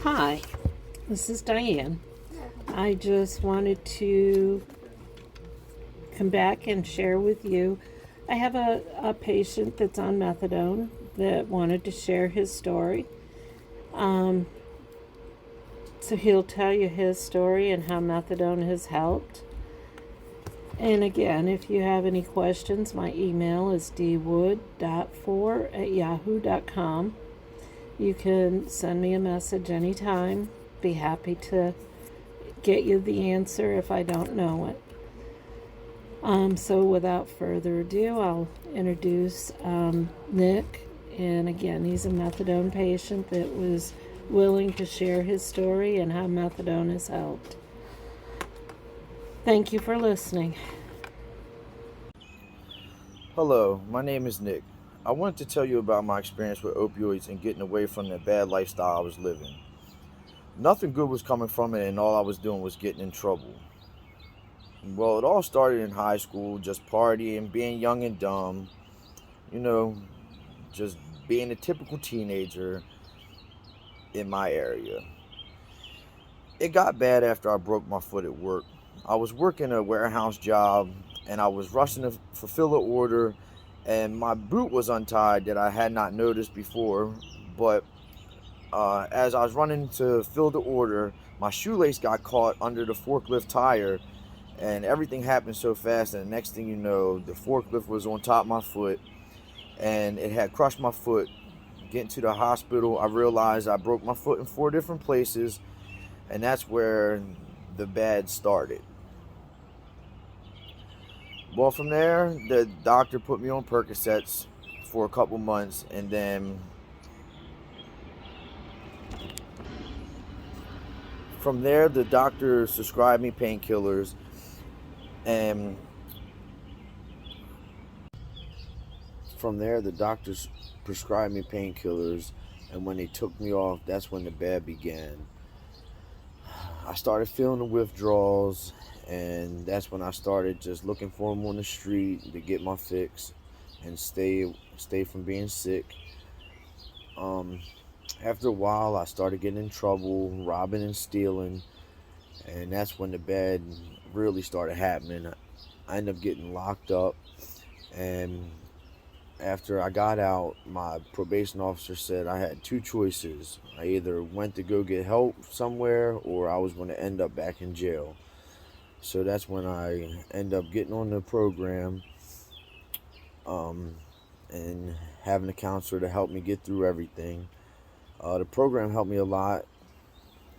Hi, this is Diane. I just wanted to come back and share with you. I have a patient that's on methadone that wanted to share his story. Um, so he'll tell you his story and how methadone has helped. And again, if you have any questions, my email is dwood.4@yahoo.com. You can send me a message anytime. Be happy to get you the answer if I don't know it. So without further ado, I'll introduce Nick. And again, he's a methadone patient that was willing to share his story and how methadone has helped. Thank you for listening. Hello, my name is Nick. I wanted to tell you about my experience with opioids and getting away from the bad lifestyle I was living. Nothing good was coming from it, and all I was doing was getting in trouble. Well, it all started in high school, just partying, being young and dumb, you know, just being a typical teenager in my area. It got bad after I broke my foot at work. I was working a warehouse job and I was rushing to fulfill an order, and my boot was untied that I had not noticed before. But as I was running to fill the order, my shoelace got caught under the forklift tire, and everything happened so fast. And the next thing you know, the forklift was on top of my foot and it had crushed my foot. Getting to the hospital, I realized I broke my foot in 4 different places, and that's where the bad started. Well, from there, the doctor put me on Percocets for a couple months, and then from there, the doctor prescribed me painkillers, and from there, the doctors prescribed me painkillers, and when they took me off, that's when the bad began. I started feeling the withdrawals, and that's when I started just looking for them on the street to get my fix and stay from being sick. Um, After a while, I started getting in trouble, robbing and stealing, and that's when the bad really started happening. I ended up getting locked up, and after I got out, my probation officer said I had 2 choices. I either went to go get help somewhere, or I was going to end up back in jail. So that's when I ended up getting on the program, um, and having a counselor to help me get through everything. The program helped me a lot.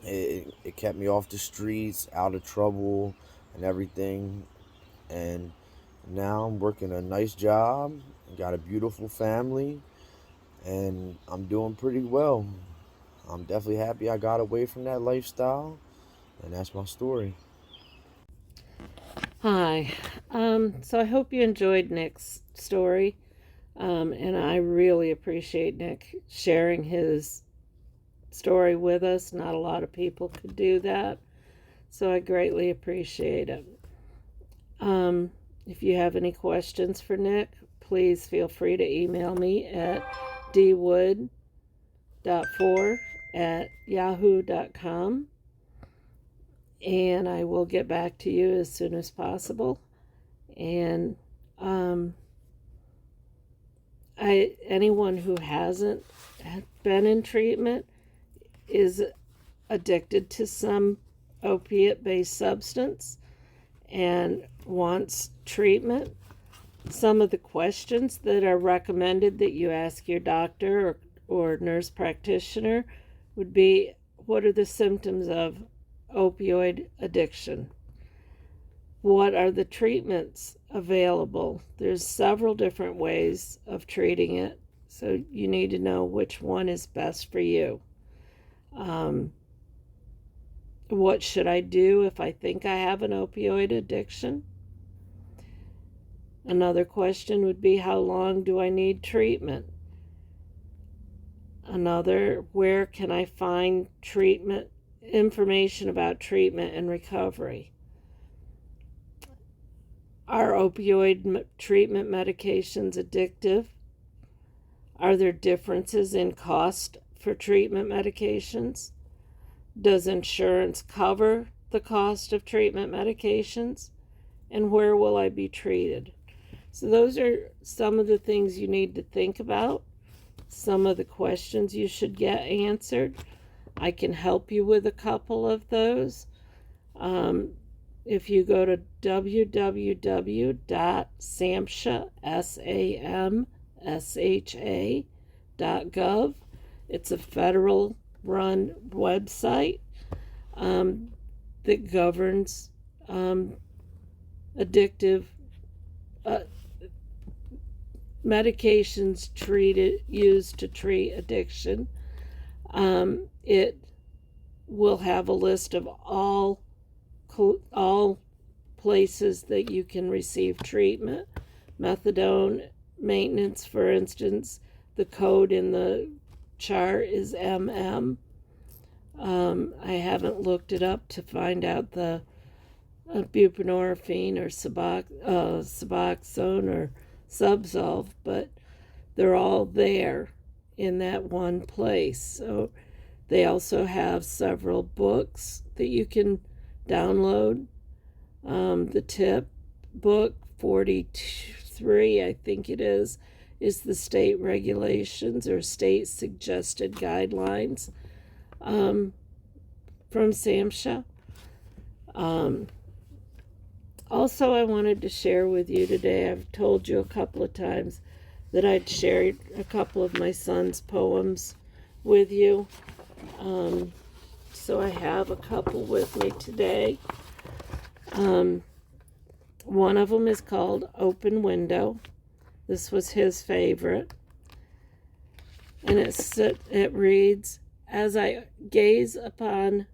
It kept me off the streets, out of trouble, and everything. And now I'm working a nice job, got a beautiful family, and I'm doing pretty well. I'm definitely happy I got away from that lifestyle, and that's my story. Hi. So I hope you enjoyed Nick's story. And I really appreciate Nick sharing his story with us. Not a lot of people could do that. So I greatly appreciate it. Um, if you have any questions for Nick, please feel free to email me at dwood.4@yahoo.com, and I will get back to you as soon as possible. And anyone who hasn't been in treatment is addicted to some opiate-based substance and wants treatment. Some of the questions that are recommended that you ask your doctor or nurse practitioner would be, what are the symptoms of opioid addiction? What are the treatments available? There's several different ways of treating it, so you need to know which one is best for you. What should I do if I think I have an opioid addiction? Another question would be, how long do I need treatment? Another, where can I find treatment, information about treatment and recovery? Are opioid treatment medications addictive? Are there differences in cost for treatment medications? Does insurance cover the cost of treatment medications? And where will I be treated? So those are some of the things you need to think about, some of the questions you should get answered. I can help you with a couple of those. If you go to www.samsha.gov, it's a federal run website that governs addictive medications used to treat addiction. It will have a list of all places that you can receive treatment. Methadone maintenance, for instance, the code in the chart is MM. I haven't looked it up to find out the buprenorphine or Suboxone or Subzolve, but they're all there in that one place. So they also have several books that you can download. The tip book 43, I think it is the state regulations or state suggested guidelines from SAMHSA. Also, I wanted to share with you today, I've told you a couple of times that I'd shared a couple of my son's poems with you. So I have a couple with me today. One of them is called Open Window. This was his favorite. And it reads, "As I gaze upon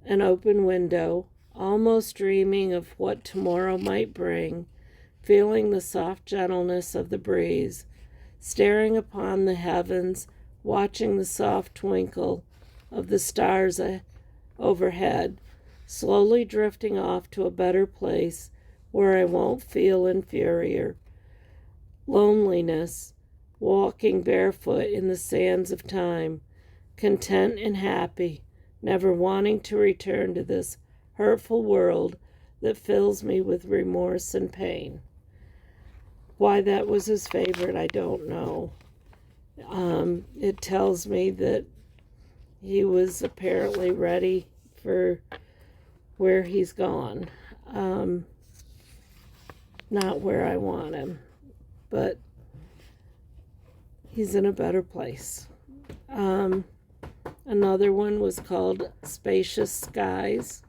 an open window, almost dreaming of what tomorrow might bring, feeling the soft gentleness of the breeze, staring upon the heavens, watching the soft twinkle of the stars overhead, slowly drifting off to a better place where I won't feel inferior. Loneliness, walking barefoot in the sands of time, content and happy, never wanting to return to this hurtful world that fills me with remorse and pain." Why that was his favorite, I don't know. It tells me that he was apparently ready for where he's gone. Not where I want him, but he's in a better place. Another one was called Spacious Skies.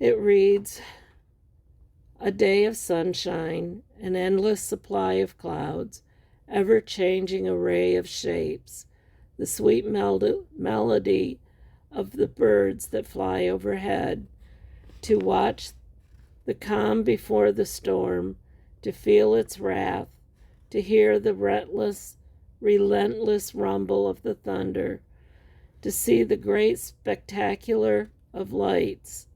It reads, "A day of sunshine, an endless supply of clouds, ever-changing array of shapes, the sweet melody of the birds that fly overhead, to watch the calm before the storm, to feel its wrath, to hear the relentless rumble of the thunder, to see the great spectacle of lights,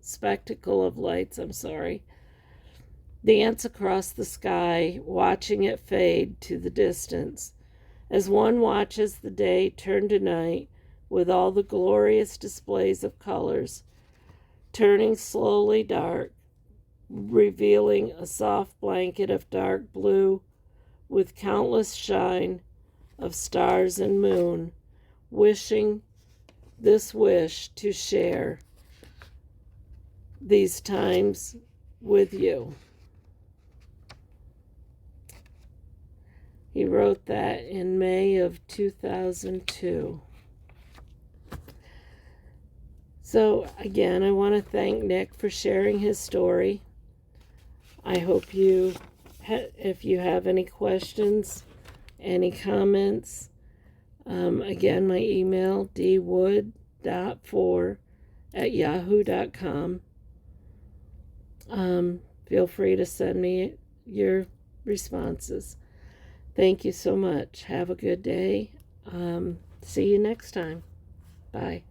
dance across the sky, watching it fade to the distance, as one watches the day turn to night with all the glorious displays of colors, turning slowly dark, revealing a soft blanket of dark blue with countless shine of stars and moon, wishing this wish to share these times with you." He wrote that in May of 2002. So again, I want to thank Nick for sharing his story. I hope if you have any questions, any comments, again, my email, dwood.4@yahoo.com. Feel free to send me your responses. Thank you so much. Have a good day. See you next time. Bye.